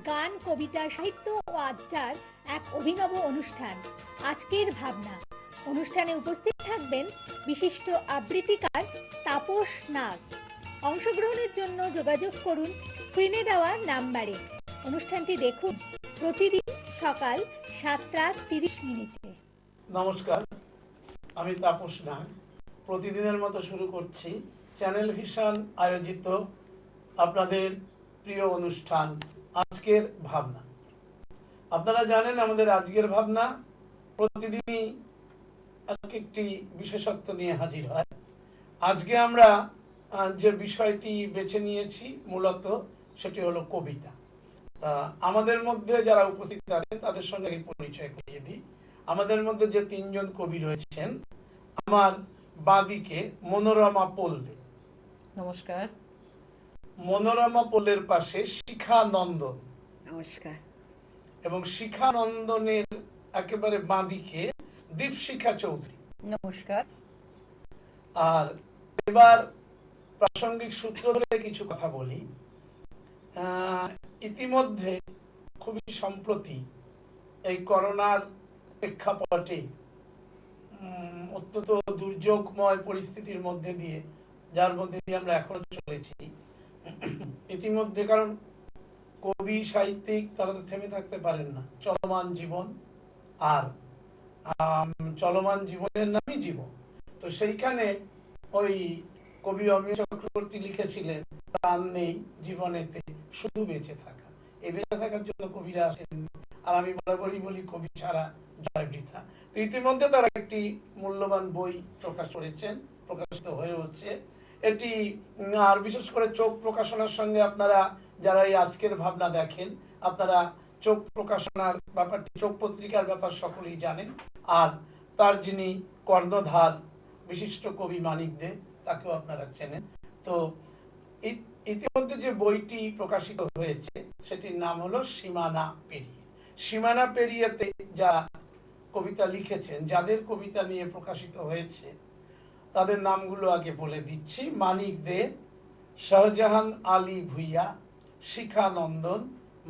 গান, কবিতা, সাহিত্য ও আড্ডার এক অভিনব অনুষ্ঠান আজকের ভাবনা। অনুষ্ঠানে উপস্থিত থাকবেন বিশিষ্ট আবৃত্তিকার তাপস নাগ। অংশগ্রহণের জন্য যোগাযোগ করুন স্ক্রিনে দেওয়া নাম্বারে। অনুষ্ঠানটি দেখুন প্রতিদিন সকাল 7:30। নমস্কার, আমি তাপস নাগ। প্রতিদিনের মতো শুরু করছি চ্যানেল ভিশন আয়োজিত আপনাদের প্রিয় অনুষ্ঠান আজকের ভাবনা। আপনারা জানেন আমাদের আজকের ভাবনা প্রতিদিনই একটি বিশেষত্ব নিয়ে হাজির হয়। আজকে আমরা যে বিষয়টি বেছে নিয়েছি মূলত সেটি হলো কবিতা। আমাদের মধ্যে যারা উপস্থিত আছেন তাদের সঙ্গে এই পরিচয় করিয়ে দিই। আমাদের মধ্যে যে তিনজন কবি রয়েছেন, আমার বাঁদিকে মনোরমা পল্লে। নমস্কার। মনোরমা পল্লের পাশে শিখা নন্দন। নমস্কার। এবং শিখা নন্দনের একেবারে বাঁদিকে দীপশিখা চৌধুরী। নমস্কার। আর এবার প্রাসঙ্গিক সূত্র ধরে কিছু কথা বলি। ইতিমধ্যে খুবই সম্প্রতি এই করোনার প্রেক্ষাপটে অত্যন্ত দুর্যোগময় পরিস্থিতির মধ্যে দিয়ে, যার মধ্যে দিয়ে আমরা এখনো চলেছি ইতিমধ্যে, কারণ কবি সাহিত্যিক তারা তো থেমে থাকতে পারেন না, চলমান জীবন, আর চলমান জীবনের নামই জীবন। তো সেইখানে ওই কবি অমিয় চক্রবর্তী লিখেছিলেন, প্রাণ নেই জীবনেতে শুধু বেঁচে থাকা। এই বেঁচে থাকার জন্য কবিরা আসেন, আর আমি বরাবরই বলি কবি ছাড়া জয় বৃথা। তো ইতিমধ্যে তারা একটি মূল্যবান বই প্রকাশ করেছেন, প্রকাশিত হয়ে হচ্ছে এটি। আর বিশেষ করে চোখ প্রকাশনার সঙ্গে আপনারা যারা এই আজকের ভাবনা দেখেন, আপনারা চোখ প্রকাশনার ব্যাপারটি, চোখ পত্রিকার ব্যাপার সকলেই জানেন। আর তার যিনি কর্ণধার বিশিষ্ট কবি মানিক দে, তাকেও আপনারা চেনেন। তো ইতিমধ্যে যে বইটি প্রকাশিত হয়েছে সেটির নাম হলো সীমানা পেরিয়ে। সীমানা পেরিয়েতে যা কবিতা লিখেছেন, যাদের কবিতা নিয়ে প্রকাশিত হয়েছে তাদের নামগুলো আগে বলে দিচ্ছি। মানিক দে, শাহজাহান আলী ভুইয়া, শিখা নন্দন,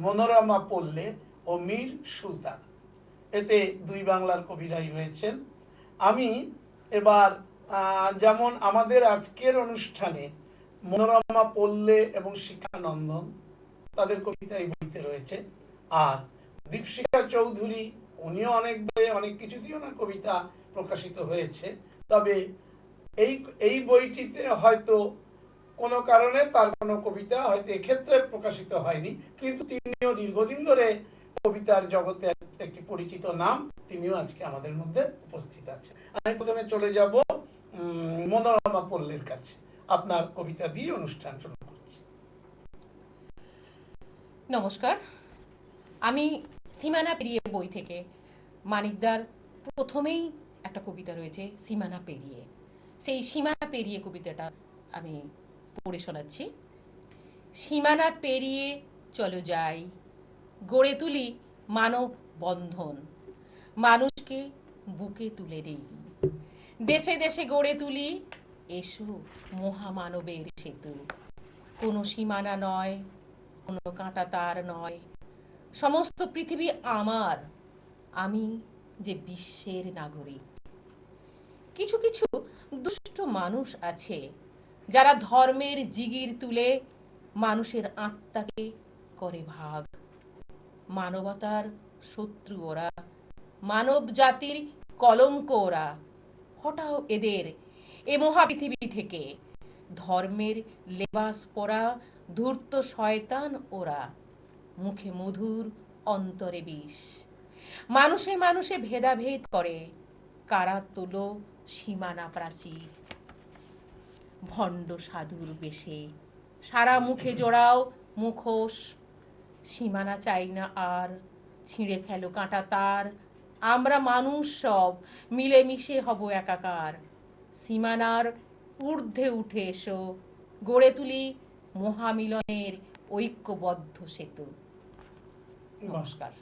মনোরমা পল্লে ও মীর সুলতান। এতে দুই বাংলার কবিরাই রয়েছেন। আমি এবার যেমন আমাদের আজকের অনুষ্ঠানে মনোরমা পল্লে এবং শিখা নন্দন তাদের কবিতা এই বইতে রয়েছে। আর দীপশিখা চৌধুরী, উনিও অনেক বইয়ে অনেক কিছুতেই ওনার কবিতা প্রকাশিত হয়েছে। তবে এই বইটিতে হয়তো কোনো কারণে তার কোনো কবিতা হয়তো এক্ষেত্রে প্রকাশিত হয়নি, কিন্তু তিনিও দীর্ঘদিন ধরে কবিতার জগতে একটি পরিচিত নাম, তিনিও আজকে আমাদের মধ্যে উপস্থিত আছেন। আমি প্রথমে চলে যাব মনোরমা পল্লের কাছে। আপনার কবিতা দিয়ে অনুষ্ঠান শুরু করছি। নমস্কার। আমি সীমানা পেরিয়ে বই থেকে, মানিকদার প্রথমেই একটা কবিতা রয়েছে সীমানা পেরিয়ে, সেই সীমানা পেরিয়ে কবিতাটা আমি পড়ে শোনাচ্ছি। সীমানা পেরিয়ে চলো যাই, গড়ে তুলি মানব বন্ধন, মানুষকে বুকে তুলে নেই, দেশে দেশে গড়ে তুলি এসো মহামানবের সেতু। কোনো সীমানা নয়, কোনো কাঁটা তার নয়, সমস্ত পৃথিবী আমার, আমি যে বিশ্বের নাগরিক। কিছু কিছু দুষ্ট মানুষ আছে যারা ধর্মের জিগির তুলে মানুষের আত্মাকে করে ভাগ। মানবতার শত্রু ওরা, মানব জাতির কলঙ্ক ওরা। হটাও এদের এ মহাপৃথিবী থেকে, ধর্মের লেবাস পরা ধূর্ত শয়তান ওরা, মুখে মধুর অন্তরে বিষ। মানুষে মানুষে ভেদাভেদ করে, কারা তোলো সীমানা প্রাচীর। ভণ্ড সাধুর বেশে সারা মুখে জোড়াও মুখোশ, সীমানা চাই না আর, ছিঁড়ে ফেলো কাঁটা তার, আমরা মানুষ সব মিলেমিশে হব একাকার। সীমানার ঊর্ধ্বে উঠে এসো, গড়ে তুলি মহামিলনের ঐক্যবদ্ধ সেতু। নমস্কার।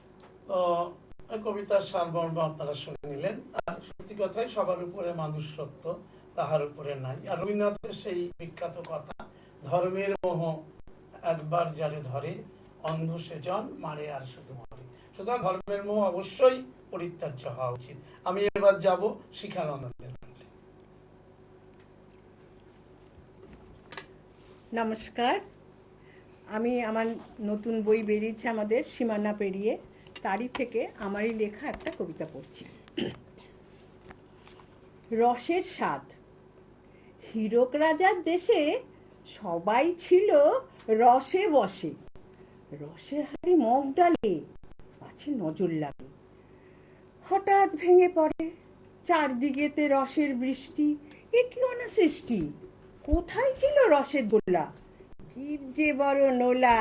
কবিতার সারমর্ম আপনারা শুনে নিলেন। আর সত্যি কথাই, সবার উপরে মানুষ সত্য, তাহার উপরে নাই। আর রবীন্দ্রনাথের সেই বিখ্যাত কথা, ধর্মের মোহ একবার যারে ধরে অন্ধ সেজন মারে আর শুধু মরে। সুতরাং ধর্মের মোহ অবশ্যই পরিত্যাজ্য হওয়া উচিত। আমি এবার যাব শিখানন্দের। নমস্কার, আমি আমার নতুন বই বেরিয়েছে আমাদের সীমানা পেরিয়ে, তারই থেকে আমারই লেখা একটা কবিতা পড়ছি। রসের স্বাদ। হীরক রাজার দেশে সবাই ছিল রসে বসে, রসের হাড়ি মগ ডালে পাছে নজর লাগে। হঠাৎ ভেঙে পড়ে চারদিকেতে রসের বৃষ্টি, এ কি অনা সৃষ্টি, কোথায় ছিল রসের গোলা, জীব যে বড় নোলা,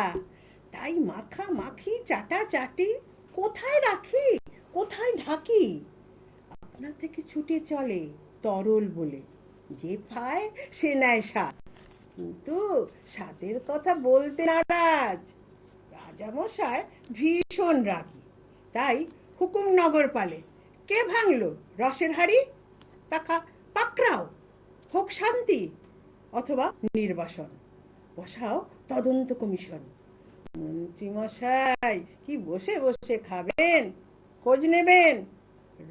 তাই মাখা মাখি চাটা চাটি, কোথায় রাখি কোথায় ঢাকি, আপনা থেকে ছুটে চলে তরল বলে, যে পায় সে নেয় স্বাদ, কিন্তু স্বাদের কথা বলতে নারাজ। রাজামশাই ভীষণ রাগী, তাই হুকুম নগর পালে, কে ভাঙলো রসের হাড়ি, তাকা পাকড়াও, হোক শান্তি অথবা নির্বাসন, বসাও তদন্ত কমিশন। মন্ত্রীমশাই কি বসে বসে খাবেন, খোঁজ নেবেন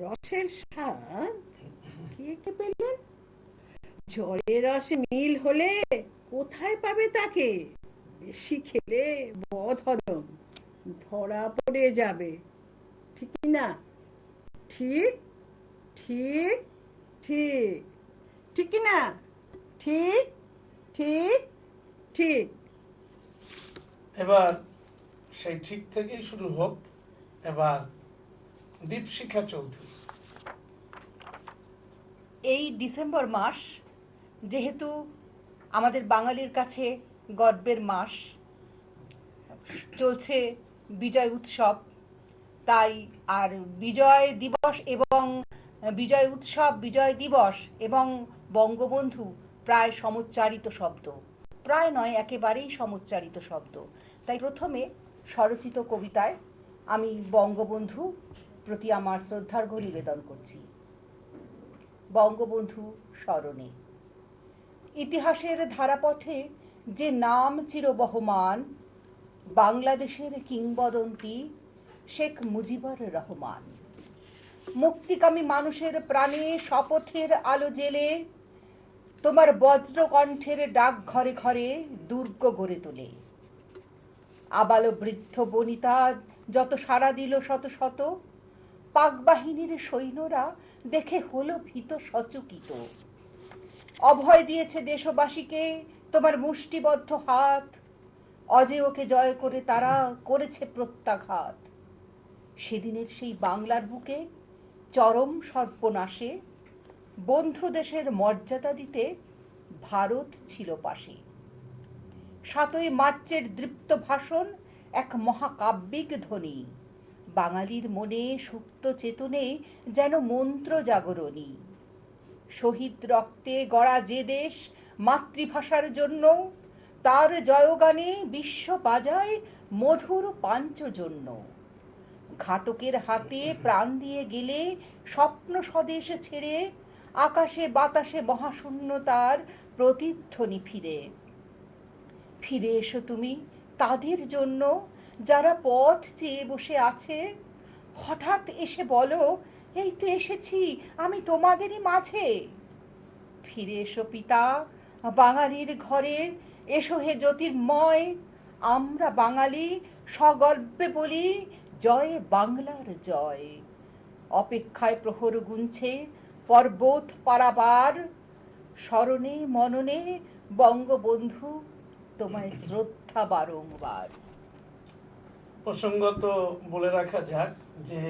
রসের স্বাদ কে কে পেলেন, জলের রসে মিল হলে কোথায় পাবে তাকে, বেশি খেলে বদহজম ধরা পড়ে যাবে, ঠিক না? ঠিক ঠিক ঠিক, ঠিক না? ঠিক ঠিক ঠিক। এবার সেই ঠিক থেকেই শুরু হোক। এবার দীপশিখা চৌধুরী। এই ডিসেম্বর মাস যেহেতু আমাদের বাঙালির কাছে গর্বের মাস, চলছে বিজয় উৎসব, তাই আর বিজয় দিবস এবং বিজয় উৎসব, বিজয় দিবস এবং বঙ্গবন্ধু প্রায় সমুচ্চারিত শব্দ, প্রায় নয় একেবারেই সমুচ্চারিত শব্দ। তাই প্রথমে স্বরচিত কবিতায় আমি বঙ্গবন্ধু প্রতি আমার শ্রদ্ধার্ঘ্য নিবেদন করছি। বঙ্গবন্ধু স্মরণে। ইতিহাসের ধারাপথে যে নাম চিরবহমান, বাংলাদেশের কিংবদন্তি শেখ মুজিবুর রহমান। মুক্তিকামী মানুষের প্রাণে শপথের আলো জেলে তোমার বজ্রকণ্ঠের ডাক ঘরে ঘরে দুর্গ গড়ে তোলে। আবালো বৃদ্ধ বনিতা যত সাড়া দিল শত শত, পাক বাহিনীর সৈন্যরা দেখে হলো ভীত সচকিত। অভয় দিয়েছে দেশবাসীকে তোমার মুষ্টিবদ্ধ হাত, অজেয়কে জয় করে তারা করেছে প্রত্যাঘাত। সেদিনের সেই বাংলার বুকে চরম সর্বনাশে বন্ধু দেশের মর্যাদা দিতে ভারত ছিল পাশে। ৭ই মার্চের দৃপ্ত ভাষণ এক মহাকাব্যিক ধ্বনি, বাঙালির মনে সুপ্ত চেতনে যেন মন্ত্র জাগরণী। শহীদ রক্তে গড়া যে দেশ মাতৃভাষার জন্য, তার জয়গানে বিশ্ব বাজায় মধুর পাঞ্চজন্য। ঘাতকের হাতে প্রাণ দিয়ে গেলে স্বপ্ন স্বদেশ ছেড়ে, আকাশে বাতাসে মহাশূন্যতার প্রতিধ্বনি ফিরে। ফিরে এসো তুমি তাদের জন্য যারা পথ চেয়ে বসে আছে, হঠাৎ এসে বলো এই তো এসেছি আমি তোমাদেরই মাঝে। ফিরে এসো পিতা বাঙালির ঘরে, এসো হে জ্যোতির্ময়, আমরা বাঙালি সগর্বে বলি জয় বাংলার জয়। অপেক্ষায় প্রহর গুনছে পর্বত পারাবার, স্মরণে মননে বঙ্গবন্ধু তোমায় শ্রদ্ধা বারংবার। প্রসঙ্গত বলে রাখা যাক যে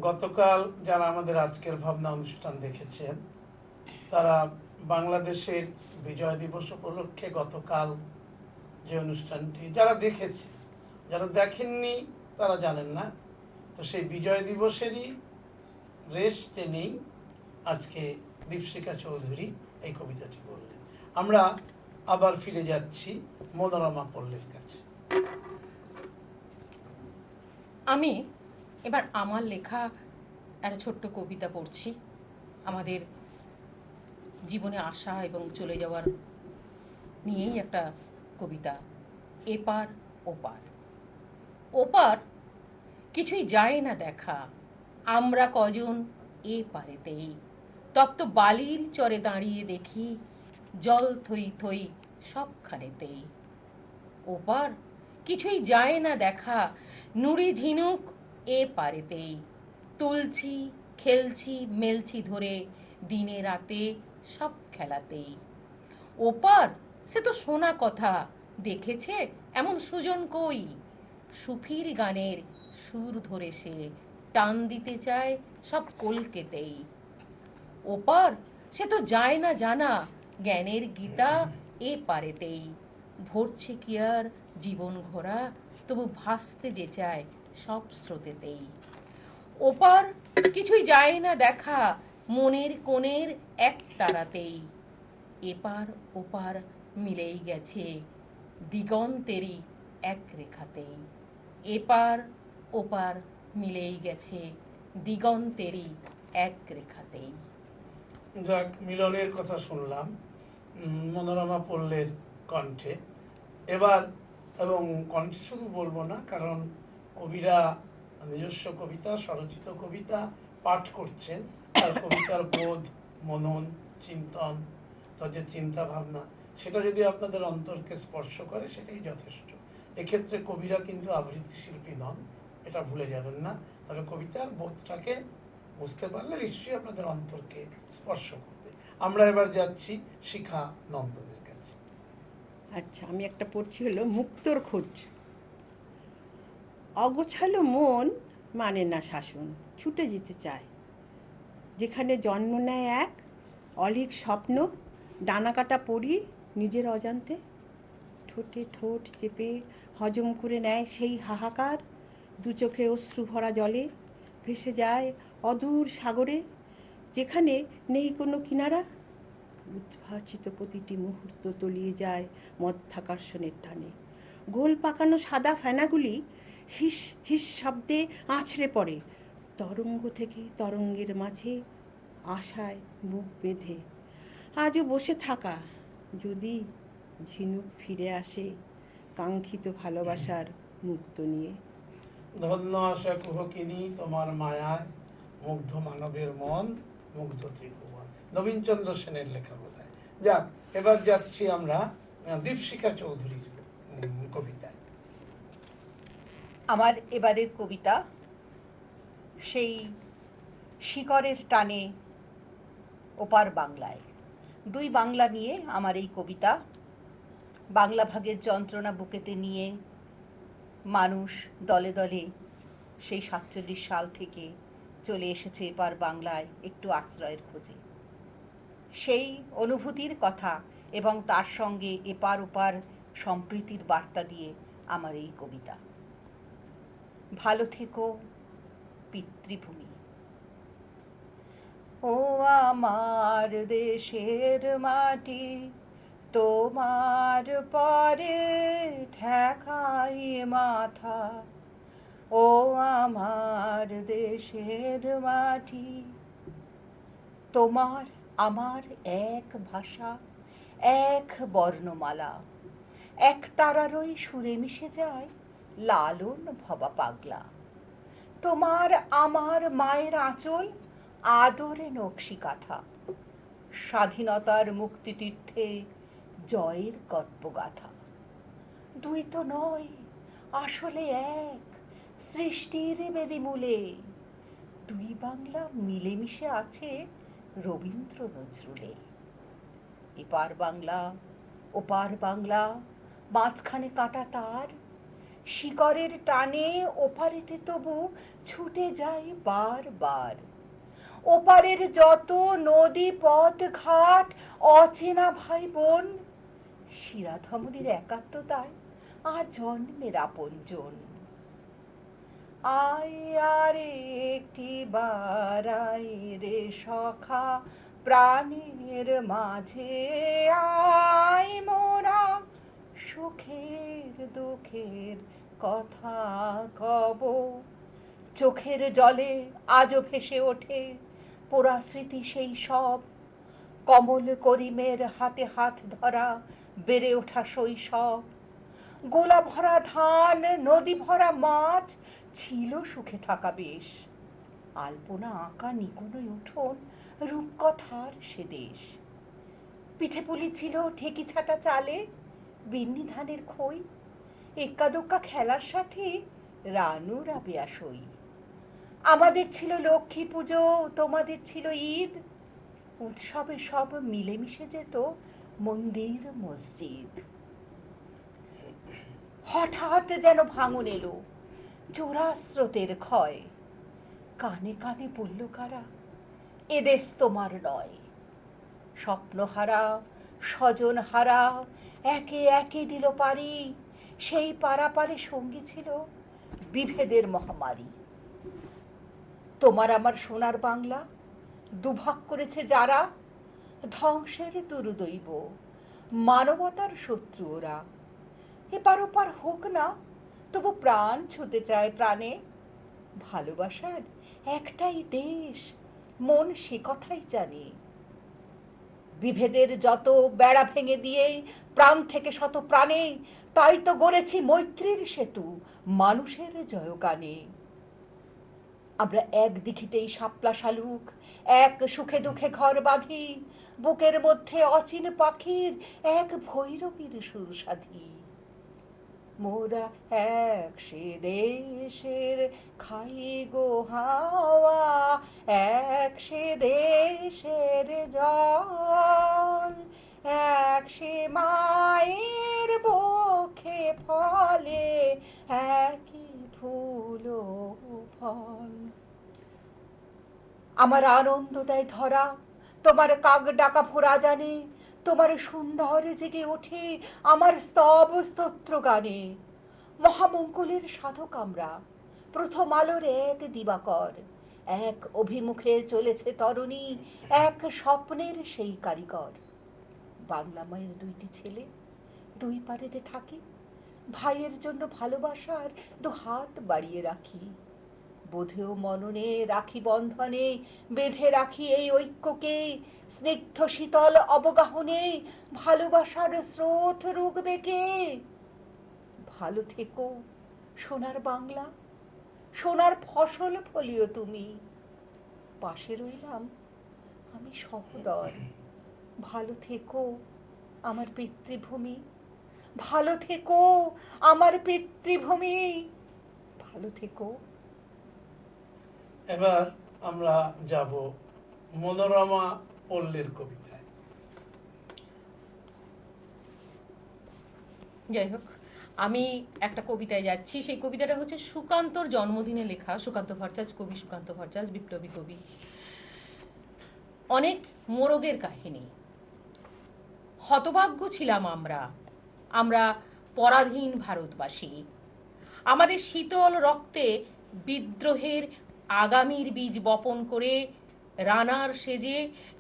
গতকাল যারা আমাদের আজকের ভাবনা অনুষ্ঠান দেখেছেন, তারা বাংলাদেশের বিজয় দিবস উপলক্ষে গতকাল যে অনুষ্ঠানটি যারা দেখেছে, যারা দেখেননি তারা জানেন না, তো সেই বিজয় দিবসেরই রেশ টেনেই আজকে দীপশিখা চৌধুরী এই কবিতাটি বললেন। আমরা আবার ফিরে যাচ্ছি মনোরমা পল্লের কাছে। আমি এবার আমার লেখা একটা ছোট্ট কবিতা পড়ছি, আমাদের জীবনে আসা এবং চলে যাওয়ার নিয়েই একটা কবিতা, এপার ওপার। ওপার কিছুই যায় না দেখা, আমরা কজন এ পারেতেই। তপ্ত বালির চরে দাঁড়িয়ে দেখি, জল থই থই সবখানেতেই। ওপার কিছুই যায় না দেখা, নুড়ি ঝিনুক এ পারেতেই। তুলছি, খেলছি, মেলছি ধরে, দিনে রাতে সব খেলাতেই। ওপার সে তো শোনা কথা, দেখেছে এমন সুজন কই? সুফির গানের সুর ধরে সে টান দিতে চায় সব কলকেতেই। ওপার সে তো যায় না জানা, জ্ঞানের গীতা এ পারেতেই। ভরছে কি আর জীবন ঘোড়া, তবু ভাসতে যে চায় সব স্রোতেতেই। ওপার কিছুই যায় না দেখা, মনের কোণের এক তারাতেই। এপার ওপার মিলেই গেছে, দিগন্তেরই এক রেখাতেই। এপার ওপার মিলেই গেছে, দিগন্তেরই এক রেখাতেই। যাক, মিলনের কথা শুনলাম মনোরমা পল্লের কণ্ঠে। এবার এবং কণ্ঠে শুধু বলবো না, কারণ কবিরা নিজস্ব কবিতা, স্বরচিত কবিতা পাঠ করছেন, আর কবিতার বোধ, মনন, চিন্তন, তার যে চিন্তা ভাবনা, সেটা যদি আপনাদের অন্তরকে স্পর্শ করে সেটাই যথেষ্ট। এক্ষেত্রে কবিরা কিন্তু আবৃত্তি শিল্পী নন, এটা ভুলে যাবেন না। তবে কবিতার বোধটাকে বুঝতে পারলে নিশ্চয়ই আপনাদের অন্তরকে স্পর্শ করবে। আমরা এবার যাচ্ছি শিখা নন্দনের কাছে। আচ্ছা, আমি একটা পড়ছি হলো মুক্তোর খোঁজ। অগোছালো মন মানে না শাসন, ছুটে যেতে চায় যেখানে জন্ম নেয় এক অলিক স্বপ্ন, ডানাকাটা পড়ি নিজের অজান্তে। ঠোঁটে ঠোঁট চেপে হজম করে নেয় সেই হাহাকার, দু চোখে অশ্রু ভরা জলে ভেসে যায় অদূর সাগরে, যেখানে নেই কোনো কিনারা। উদ্ভাসিত প্রতিটি মুহূর্ত তলিয়ে যায় মধ্যাকর্ষণের টানে। গোল পাকানো সাদা ফেনাগুলি হিস হিস শব্দে আছড়ে পড়ে তরঙ্গ থেকে তরঙ্গের মাঝে, আশায় বুক বেঁধে আজও বসে থাকা, যদি ঝিনুক ফিরে আসে কাঙ্ক্ষিত ভালোবাসার মুক্ত নিয়ে। ধন্য আশা কুহকিনী তোমার মায়ায়, মুগ্ধ মানবের মন, মুগ্ধ ত্রিভুবন। নবীনচন্দ্র সেনের লেখা বোধহয়। যাক, এবার যাচ্ছি আমরা দীপশিখা চৌধুরীর কবিতায়। আমার এবারের কবিতা সেই শিকড়ের টানে ওপার বাংলায়। দুই বাংলা নিয়ে আমার এই কবিতা। বাংলা ভাগের যন্ত্রণা বুকেতে নিয়ে মানুষ দলে দলে সেই 47 সাল থেকে চলে এসেছে এপার বাংলায় একটু আশ্রয়ের খোঁজে। সেই অনুভূতির কথা এবং তার সঙ্গে এপার ওপার সম্প্রীতির বার্তা দিয়ে আমার এই কবিতা। ভালো থেকো পিতৃভূমি। ও আমার দেশের মাটি, তোমার পরে ঠেকাই মাথা। ও আমার দেশের মাটি, তোমার আমার এক ভাষা, এক বর্ণমালা, এক তারারই সুরে মিশে যায় লালন ভবা পাগলা। তোমার আমার মায়ের আঁচল আদরে নকশি কাঁথা, স্বাধীনতার মুক্তিতীর্থে জয়ের গল্পগাথা। দুই তো নয়, আসলে এক, সৃষ্টির বেদিমূলে দুই বাংলা মিলেমিশে আছে রবীন্দ্র নজরুলে। এপার বাংলা ওপার বাংলা, মাঝখানে কাটা তার, শিকড়ের টানে ওপারেতে তবু ছুটে যায় বারবার। ওপারের যত নদী পথ ঘাট, অচেনা ভাই বোন, শিরাধমনির একাত্মতায় আজ জন্মের আপনজন। আয় আরে একটি বারাই রে সখা, প্রাণের মাঝে আয় মোরা, সুখের দুঃখের কথা কব। চোখের জলে আজও ভেসে ওঠে পোড়া স্মৃতি সেই সব, কমল করিমের হাতে হাত ধরা বেড়ে ওঠা শৈশব। গোলা ভরা ধান, নদী ভরা মাছ, ছিল সুখে থাকা বেশ। আলপনা আঁকা নিকোনো উঠোন, রূপকথার সে দেশ। পিঠে পুলি ছিল ঠেকি ছাটা চালে, বিন্নি ধানের খই, এক্কা দোক্কা খেলার সাথে রানু রাবেয়া সই। আমাদের ছিল লক্ষ্মী পুজো, তোমাদের ছিল ঈদ, উৎসবে সব মিলেমিশে যেত মন্দির মসজিদ। হঠাৎ যেন ভাঙন এলো, জোড়া স্রোতের ক্ষয়, কানে কানে বলল কারা, এদেশ তোমার নয়। স্বপ্নহারা স্বজন হারা একে একে দিল পারি, সেই পারাপারে সঙ্গী ছিল বিভেদের মহামারী। তোমার আমার সোনার বাংলা দুভাগ করেছে যারা, ধ্বংসের দুর্দৈব মানবতার শত্রু ওরা। এপার ওপার হোক না, তবু প্রাণ ছুতে চায় প্রাণে। ভালোবাসার একটাই দেশ, মন সে কথাই জানে। বিভেদের যত বেড়া ভেঙে দিয়ে প্রাণ থেকে শত প্রাণে, তাই তো গড়েছি মৈত্রীর সেতু মানুষের জয়গানে। আমরা এক দিঘিতেই শাপলা শালুক, এক সুখে দুঃখে ঘর বাঁধি, বুকের মধ্যে অচিন পাখির এক ভৈরবীর সুর সাধি। মোরা এক সে দেশের খাই গো হাওয়া, এক সে দেশের জল, এক সে মায়ের বক্ষে ফলে একই ফুল ও ফল। আমার আনন্দ দেয় ধরা, তোমার কাক ডাকা ভোরা জানে, তোমার সুন্দর জেগে ওঠে আমার স্তব স্তোত্র গানে। মহামঙ্গলের সাধক আমরা, প্রথম আলোর এক দিবাকর, এক অভিমুখে চলেছে তরুণী, এক স্বপ্নের সেই কারিগর। বাংলা মায়ের দুইটি ছেলে দুই পারেতে থাকি, ভাইয়ের জন্য ভালোবাসার দু হাত বাড়িয়ে রাখি। বোধেও মননে রাখি বন্ধনে, বেঁধে রাখি এই ঐক্যকে, স্নিগ্ধ শীতল অবগাহনে ভালোবাসার স্রোত রুগবে কে। ভালো থেকো সোনার বাংলা, সোনার ফসল ফলিও তুমি, পাশে রইলাম আমি সহোদর। ভালো থেকো আমার পিতৃভূমি, ভালো থেকো আমার পিতৃভূমি, ভালো থেকো। এবার আমরা যাব মনোরমা পল্লের কবিতায়। যাই হোক, আমি একটা কবিতায় যাচ্ছি। সেই কবিতাটা হচ্ছে সুকান্তর জন্মদিনে লেখা। সুকান্ত ভট্টাচার্য কবি, সুকান্ত ভট্টাচার্য বিপ্লবী কবি। অনেক মোরগের কাহিনী। হতভাগ্য ছিলাম আমরা, আমরা পরাধীন ভারতবাসী। আমাদের শীতল রক্তে বিদ্রোহের আগামীর বীজ বপন করে রানার সেজে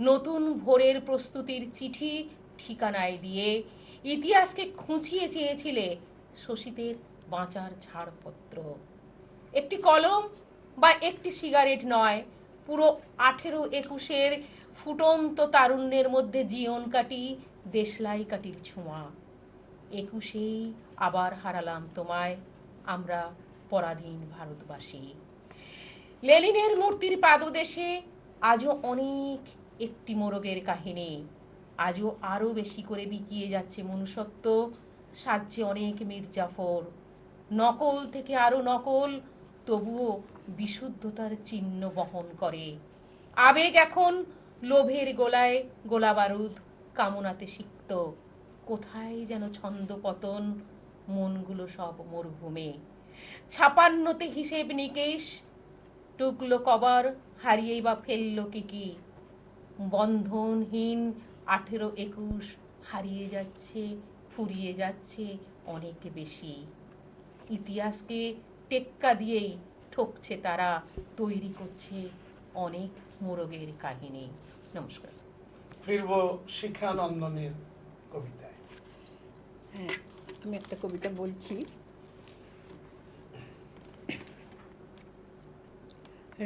নতুন ভোরের প্রস্তুতির চিঠি ঠিকানায় দিয়ে ইতিহাসকে খুঁচিয়ে চেয়েছিলে শোষিতের বাঁচার ছাড়পত্র। একটি কলম বা একটি সিগারেট নয়, পুরো 18-21 ফুটন্ত তারুণ্যের মধ্যে জীবন কাটি দেশলাই কাটির ছোঁয়া। 21 আবার হারালাম তোমায়, আমরা পরাধীন ভারতবাসী। লেনিনের মূর্তির পাদদেশে আজও অনেক একটি মোরগের কাহিনী। আজও আরো বেশি করে বিকিয়ে যাচ্ছে মনুষ্যত্ব, সাজছে অনেক মির্জাফর। নকল থেকে আরো নকল, তবুও বিশুদ্ধতার চিহ্ন বহন করে। আবেগ এখন লোভের গোলায় গোলা বারুদ, কামনাতে সিক্ত। কোথায় যেন ছন্দ পতন, মনগুলো সব মরুভূমে। 56তে হিসেব নিকেশ, টুকলো কবার হারিয়েই বা ফেললো কি। বন্ধনহীন 18-21 হারিয়ে যাচ্ছে, ফুরিয়ে যাচ্ছে অনেক বেশি। ইতিহাসকে টেক্কা দিয়েই ঠকছে তারা, তৈরি করছে অনেক মোরগের কাহিনী। নমস্কার। ফিরব শিখানন্দনের কবিতায়। হ্যাঁ, আমি একটা কবিতা বলছি।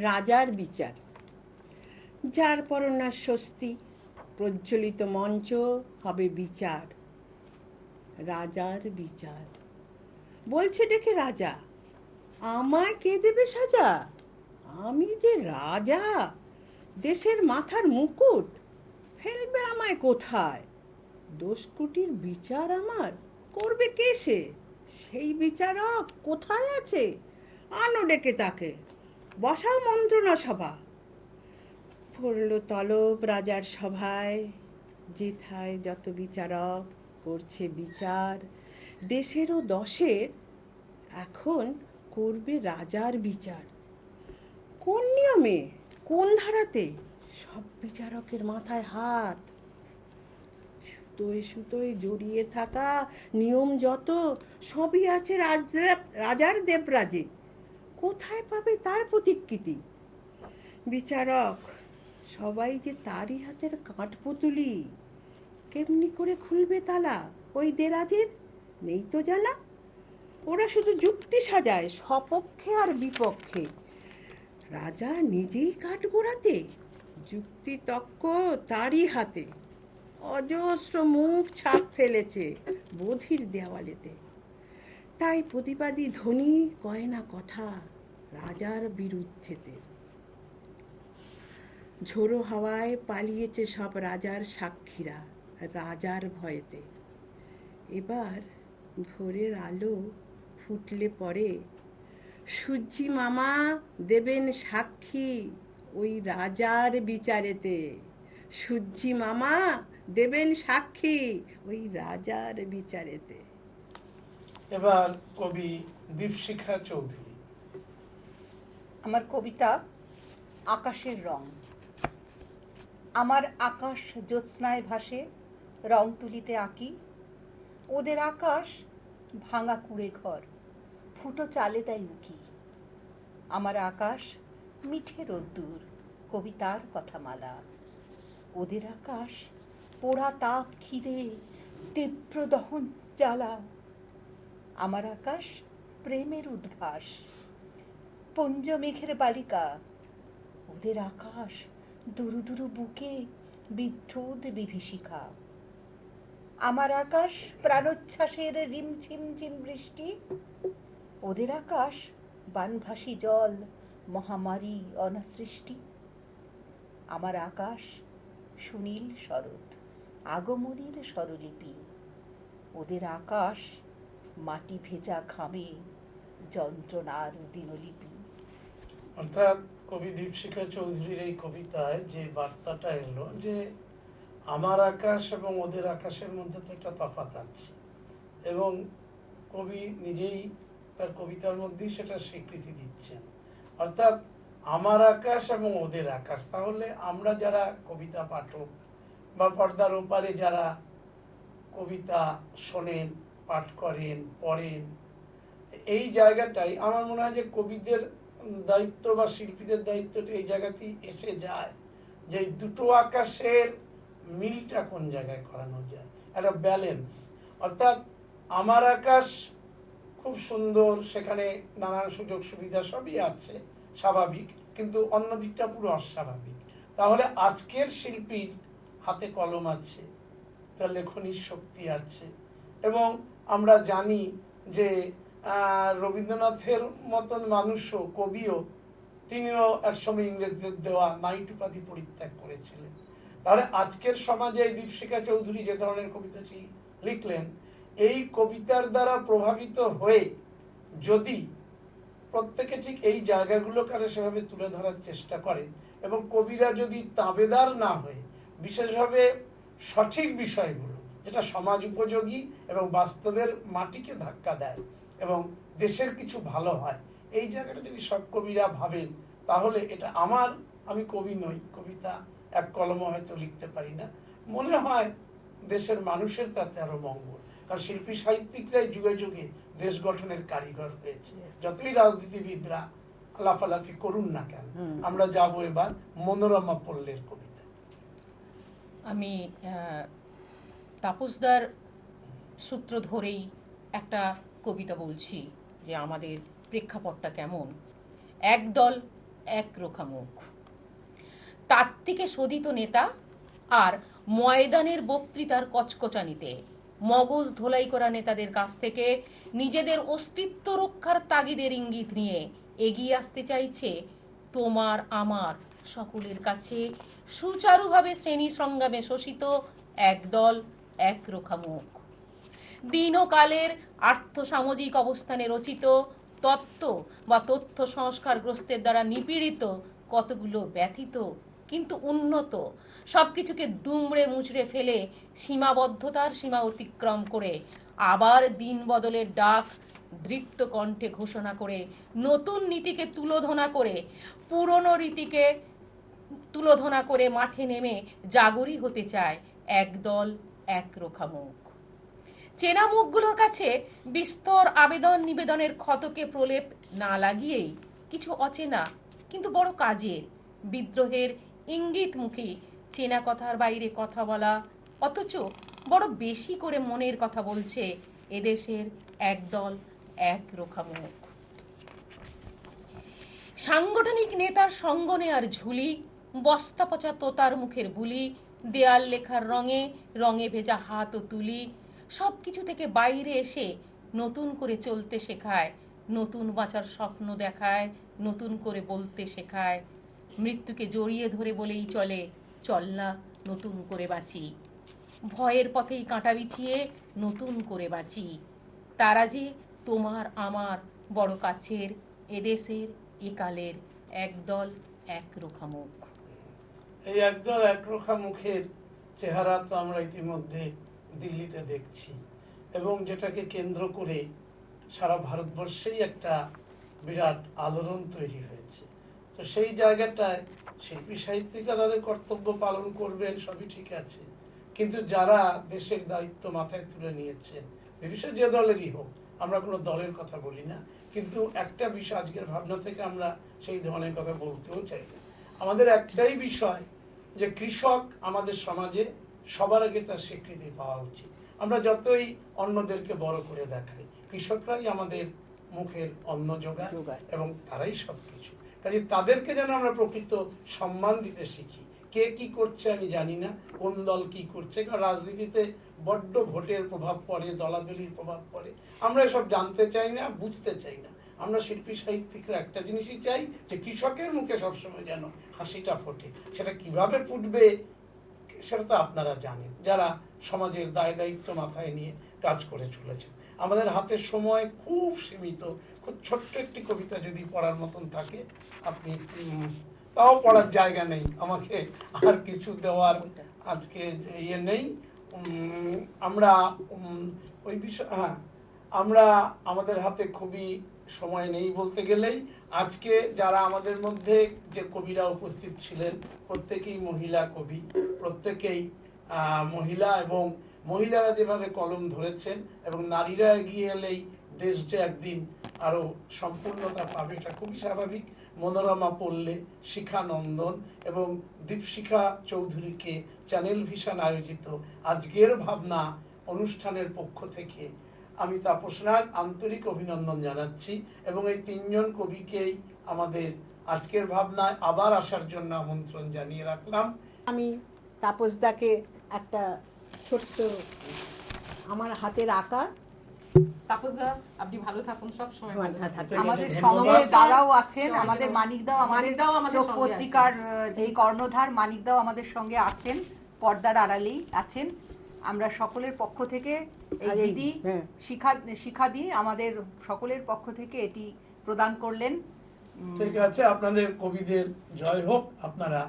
রাজার বিচার। যার পরনার স্বস্তি, প্রজ্বলিত মঞ্চ হবে বিচার। রাজার বিচার। বলছে ডেকে রাজা, আমায় কে দেবে সাজা? আমি যে রাজা, দেশের মাথার মুকুট, ফেলবে আমায় কোথায়? দোষকুটির বিচার আমার করবে কে সে? সেই বিচারক কোথায় আছে? আনো ডেকে তাকে, বসাও মন্ত্রণা সভা। পড়ল তলব রাজার সভায়, যেথায় যত বিচারক করছে বিচার। দেশেরও দশের এখন করবে রাজার বিচার। কোন নিয়মে, কোন ধারাতে? সব বিচারকের মাথায় হাত। সুতোয় সুতোয় জড়িয়ে থাকা নিয়ম যত, সবই আছে রাজার দেবরাজে। কোথায় পাবে তার প্রতিকৃতি? বিচারক সবাই যে তারই হাতের কাঠপুতুলি। কেমনি করে খুলবে তালা ওই দেরাজের? নেই তো জানা। ওরা শুধু যুক্তি সাজায় সপক্ষে আর বিপক্ষে। রাজা নিজেই কাঠ গোড়াতে, যুক্তি তক্ক তারই হাতে। অজস্র মুখ ছাপ ফেলেছে বধির দেওয়ালেতে। তাই প্রতিবাদী ধ্বনি কয় না কথা রাজার বিরুদ্ধেতে। ঝোড়ো হাওয়ায় পালিয়েছে সব রাজার সাক্ষীরা রাজার ভয়েতে। এবার ভোরের আলো ফুটলে পরে সূর্যি মামা দেবেন সাক্ষী ওই রাজার বিচারেতে। সূর্যি মামা দেবেন সাক্ষী ওই রাজার বিচারেতে। এবার কবি দীপশিখা চৌধুরী। আমার কবিতা আকাশের রং। আমার আকাশ জ্যোৎস্নায় ভাসে, রং তুলিতে আঁকি। ওদের আকাশ ভাঙা কুড়ে ঘর, ফুটো চালে তাই উকি। আমার আকাশ মিঠে রোদ্দুর, কবিতার কথামালা। ওদের আকাশ পোড়া তাপ খিদে, তীব্র দহন জ্বালা। আমার আকাশ প্রেমের উদ্ভাস, পঞ্জ মেঘের বালিকা। ওদের আকাশ দুরু দুরু বুকে বিদ্যুৎ বিভীষিকা। আমার আকাশ প্রাণোচ্ছ্বাসের রিমঝিম ঝিম বৃষ্টি। ওদের আকাশ বানভাসী জল, মহামারী অনাসৃষ্টি। আমার আকাশ সুনীল শরৎ, আগমনীর স্বরলিপি। ওদের আকাশ মাটি ভেজা ঘামে, যন্ত্রণার দিনলিপি। অর্থাৎ কবি দীপশিখা চৌধুরীর এই কবিতায় যে বার্তাটা এলো যে আমার আকাশ এবং ওদের আকাশের মধ্যে তো একটা তফাৎ আছে, এবং কবি নিজেই তার কবিতার মধ্যেই সেটা স্বীকৃতি দিচ্ছেন। অর্থাৎ আমার আকাশ এবং ওদের আকাশ, তাহলে আমরা যারা কবিতা পাঠক বা পর্দার ওপারে যারা কবিতা শোনেন, পাঠ করেন, পড়েন, এই জায়গাটাই আমার মনে হয় যে কবিদের দায়িত্ব বা শিল্পীদের দায়িত্বটা এই জায়গাতেই এসে যায় যে দুটো আকাশের মিলটা কোন জায়গায় করানো যায়, একটা ব্যালেন্স। অর্থাৎ আমার আকাশ খুব সুন্দর, সেখানে নানান সুযোগ সুবিধা সবই আছে, স্বাভাবিক, কিন্তু অন্য দিকটা পুরো অস্বাভাবিক। তাহলে আজকের শিল্পীর হাতে কলম আছে, তার লেখনির শক্তি আছে, এবং আমরা জানি যে রবীন্দ্রনাথের মতন মানুষও, কবিও, তিনিও একসময় ইংরেজদের দেওয়া নাইট উপাধি পরিত্যাগ করেছিলেন। তাহলে আজকের সমাজে এই দীপশিখা চৌধুরী যে ধরনের কবিতাটি লিখলেন, এই কবিতার দ্বারা প্রভাবিত হয়ে যদি প্রত্যেকে ঠিক এই জায়গাগুলোকে সেভাবে তুলে ধরার চেষ্টা করেন, এবং কবিরা যদি তাবেদার না হয়ে বিশেষভাবে সঠিক বিষয়গুলো যেটা সমাজ উপযোগী এবং বাস্তবের মাটিকে ধাক্কা দেয় এবং দেশের কিছু ভালো হয়, এই জায়গাটা যদি সব কবিরা ভাবেন, তাহলে এটা আমি কবি নই, কবিতা এক কলমে হয়তো লিখতে পারি না, মনে হয় দেশের মানুষের তাতে আরো মঙ্গল। কারণ শিল্পী সাহিত্যিকরাই যুগে যুগে দেশ গঠনের কারিগর হয়েছে, যতই রাজনীতিবিদরা লাফালাফি করুন না কেন। আমরা যাব এবার মনোরমা পল্লের কবিতা। আমি তাপসদার সূত্র ধরেই একটা কবিতা বলছি যে আমাদের প্রেক্ষাপটটা কেমন। একদল এক রোখা মুখ, তার থেকে শোধিত নেতা আর ময়দানের বক্তৃতার কচকচানিতে মগজ ধোলাই করা নেতাদের কাছ থেকে নিজেদের অস্তিত্ব রক্ষার তাগিদের ইঙ্গিত নিয়ে এগিয়ে আসতে চাইছে তোমার আমার সকলের কাছে সুচারুভাবে শ্রেণী সংগ্রামে শোষিত একদল একরোখা মুখ। দিন ও কালের আর্থসামাজিক অবস্থানে রচিত তত্ত্ব বা তথ্য সংস্কারগ্রস্তের দ্বারা নিপীড়িত কতগুলো ব্যথিত কিন্তু উন্নত সবকিছুকে দুমড়ে মুচড়ে ফেলে সীমাবদ্ধতার সীমা অতিক্রম করে আবার দিন বদলের ডাক দৃপ্ত কণ্ঠে ঘোষণা করে নতুন নীতিকে তুলোধনা করে পুরনো রীতিকে তুলোধনা করে মাঠে নেমে জাগরি হতে চায় একদল একরোখা মুখ। চেনা মুখগুলোর কাছে বিস্তর আবেদন নিবেদনের ক্ষতকে প্রলেপ না লাগিয়েই কিছু অচেনা কিন্তু বড় কাজের বিদ্রোহের ইঙ্গিতমুখী চেনা কথার বাইরে কথা বলা, অথচ বড় বেশি করে মনের কথা বলছে এদেশের একদল একরোখা মুখ। সাংগঠনিক নেতার সঙ্গ নেয়ার ঝুলি, বস্তা পচা তোতার মুখের বুলি, দেয়াল লেখার রঙে রঙে ভেজা হাত ও তুলি, সব কিছু থেকে বাইরে এসে নতুন করে চলতে শেখায়, নতুন বাঁচার স্বপ্ন দেখায়, নতুন করে বলতে শেখায়। মৃত্যুকে জড়িয়ে ধরে বলেই চলে, চল না নতুন করে বাঁচি। ভয়ের পথেই কাঁটা বিছিয়ে নতুন করে বাঁচি। তারা যে তোমার আমার বড় কাছের এদেশের একালের একদল একরোখা মুখ। এই একদল একরোখা মুখের চেহারা তো আমরা ইতিমধ্যে দিল্লিতে দেখছি, এবং যেটাকে কেন্দ্র করে সারা ভারতবর্ষেই একটা বিরাট আলোড়ন তৈরি হয়েছে। তো সেই জায়গাটায় শিল্পী সাহিত্যিকরা তাদের কর্তব্য পালন করবেন, সবই ঠিক আছে, কিন্তু যারা দেশের দায়িত্ব মাথায় তুলে নিয়েছেন, বিশেষ যে দলেরই হোক, আমরা কোনো দলের কথা বলি না, কিন্তু একটা বিষয় আজকের ভাবনা থেকে আমরা সেই ধরনের কথা বলতেও চাই না। আমাদের একটাই বিষয় যে কৃষক আমাদের সমাজে সবার আগে তার স্বীকৃতি পাওয়া উচিত। আমরা যতই অন্যদেরকে বড় করে দেখাই, কৃষকরাই আমাদের মুখের অন্ন যোগায় এবং তারাই সবকিছু। কাজে তাদেরকে যেন আমরা প্রকৃত সম্মান দিতে শিখি। কে কি করছে আমি জানি না, কোন দল কি করছে, কারণ রাজনীতিতে বড্ড ভোটের প্রভাব পড়ে, দলাদলির প্রভাব পড়ে। আমরা এসব জানতে চাই না, বুঝতে চাই না। আমরা শিল্পী সাহিত্যিকরা একটা জিনিসই চাই, যে কৃষকের মুখে সবসময় যেন হাসিটা ফোটে। সেটা কিভাবে ফুটবে সেটা তো আপনারা জানেন, যারা সমাজের দায় দায়িত্ব মাথায় নিয়ে কাজ করে চলেছেন। আমাদের হাতের সময় খুব সীমিত। খুব ছোট্ট একটি কবিতা যদি পড়ার মতন থাকে, আপনি তাও পড়ার জায়গা নেই, আমাকে আর কিছু দেওয়ার আজকে ইয়ে নেই। আমরা ওই বিষয়, হ্যাঁ, আমরা আমাদের হাতে খুবই সময় নেই বলতে গেলেই। আজকে যারা আমাদের মধ্যে যে কবিরা উপস্থিত ছিলেন, প্রত্যেকেই মহিলা কবি, প্রত্যেকেই মহিলা, এবং মহিলারা যেভাবে কলম ধরেছেন এবং নারীরা এগিয়ে এলেই দেশ যে একদিন আরো সম্পূর্ণতা পাবে, এটা খুবই স্বাভাবিক। মনোরমা পড়লে, শিখা নন্দন এবং দীপশিখা চৌধুরীকে চ্যানেল ভিশন আয়োজিত আজকের ভাবনা অনুষ্ঠানের পক্ষ থেকে আমি তাপস নাগ আন্তরিক অভিনন্দন জানাচ্ছি, এবং এই তিনজন কবিকেই আমাদের আজকের ভাবনায় আবার আসার জন্য আমন্ত্রণ জানিয়ে রাখলাম। আমি তাপসদাকে একটা ছোট্ট আমার হাতের আঁকা, তাপসদা আপনি ভালো থাকুন, সব সময় ভালো থাকুন। আমাদের সঙ্গে দাদাও আছেন, আমাদের মানিকদাও, মানিকদাও আমাদের চোখ সঙ্গে পত্রিকার যে কর্ণধার মানিকদাও আমাদের সঙ্গে আছেন, পর্দার আড়ালেই আছেন। আমরা সকলের পক্ষ থেকে এই দিদি শিখা দিয়ে আমাদের সকলের পক্ষ থেকে এটি প্রদান করলেন। ঠিক আছে, আপনাদের কবিদের জয় হোক। আপনারা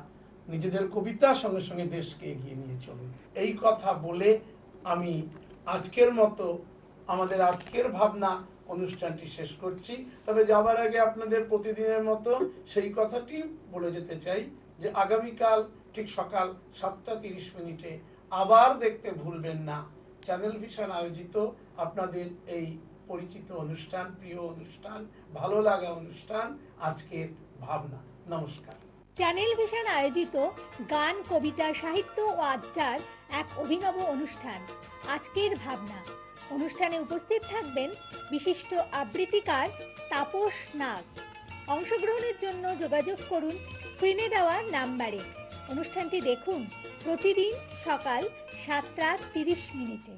নিজেদের কবিতার সঙ্গে সঙ্গে দেশকে এগিয়ে নিয়ে চলুন। এই কথা বলে আমি আজকের মতো আমাদের আজকের ভাবনা অনুষ্ঠানটি শেষ করছি। তবে যাবার আগে আপনাদের প্রতিদিনের মতো সেই কথাটি বলে যেতে চাই যে আগামীকাল ঠিক সকাল 7:30 আবার দেখতে ভুলবেন না চ্যানেল ভিশন আয়োজিত আপনাদের এই পরিচিত অনুষ্ঠান, প্রিয় অনুষ্ঠান, ভালো লাগা অনুষ্ঠান, আজকের ভাবনা। নমস্কার। চ্যানেল ভিশন আয়োজিত গান, কবিতা, সাহিত্য ও আড্ডার এক অভিনব অনুষ্ঠান আজকের ভাবনা। অনুষ্ঠানে উপস্থিত থাকবেন বিশিষ্ট আবৃত্তিকার তাপস নাগ। অংশগ্রহণের জন্য যোগাযোগ করুন স্ক্রিনে দেওয়া নাম্বারে। অনুষ্ঠানটি দেখুন প্রতিদিন সকাল 7:30।